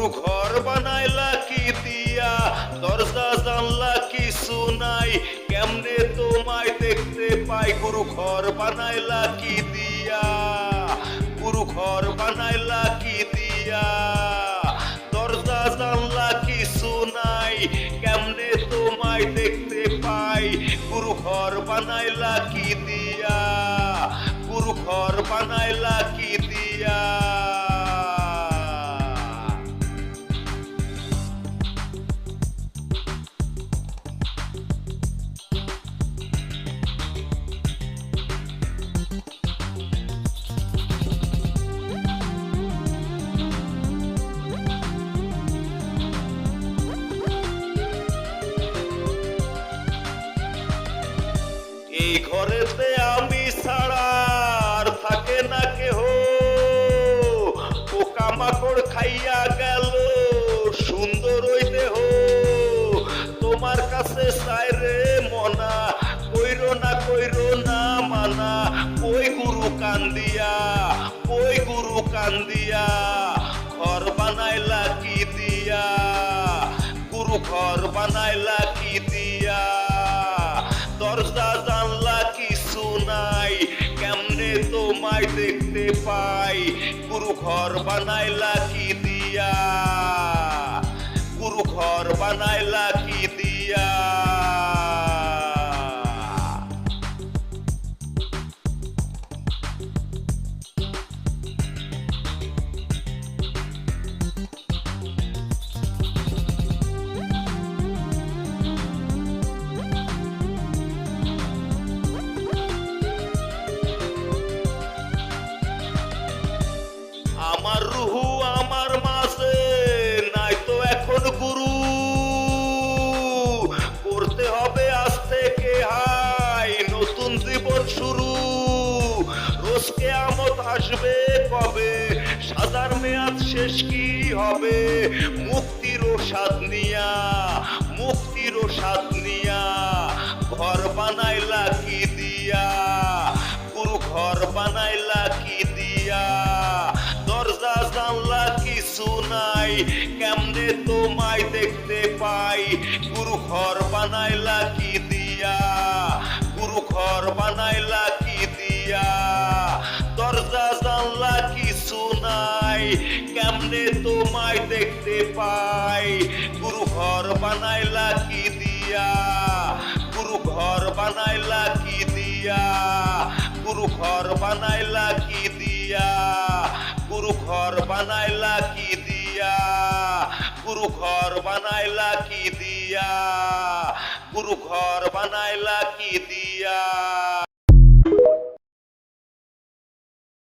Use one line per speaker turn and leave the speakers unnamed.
গুরু ঘর বানাইলা কি দিয়া, দরজা জানলা কিছু নাই, কেমনে তোমায় দেখতে পাই। গুরু ঘর বানাইলা কি দিয়া, গুরু ঘর বানাইলা কি দিয়া, দরজা জানলা কিছু নাই, কেমনে তোমায় দেখতে পাই। গুরু ঘর বানাইলা কি দিয়া, গুরু ঘর বানাইলা কি দিয়া। এই ঘরেতে আমি ছাড়া আর থাকে না কেহ, পোকামাকড় খাইয়া গেল সুন্দর ওই দেহ। তোমার কাছে চাই রে মনা, কইরো না মানা। ওই গুরু কান্দিয়া, ওই গুরু কান্দিয়া, ঘর বানাইলা কি দিয়া, গুরু ঘর বানাইলা কি দিয়া, দরজা জানলা কিছু নাই, কেমনে তোমায় দেখতে পাই। গুরু ঘর বানাইলা কি দিয়া, গুরু ঘর বানাইলা কি দিয়া। আমার রুহু আমার মাঝে নাই তো এখন গুরু, করতে হবে আজ থেকে হাই নতুন জীবন শুরু। রোজ কিয়ামত আসবে কবে, সাজার মেয়াদ শেষ কি হবে। মুক্তির স্বাদ নিয়া, মুক্তির স্বাদ নিয়া, ঘর বানাইলা কি দিয়া, গুরু ঘর বানাইলা কি দিয়া, দরজা জানলা কিছু নাই, কেমনে তোমায় দেখতে পাই। গুরু ঘর বানাইলা কি দিয়া, গুরু ঘর বানাইলা কি দিয়া, দরজা জানলা কিছু নাই, কেমনে তোমায় দেখতে পাই। গুরু ঘর বানাইলা কি দিয়া, গুরু ঘর বানাইলা কি দিয়া, গুরু ঘর বানাইলা কি দিয়া, গুরু ঘর বানাইলা কি দিয়া, গুরু ঘর বানাইলা কি দিয়া, গুরু ঘর বানাইলা কি দিয়া।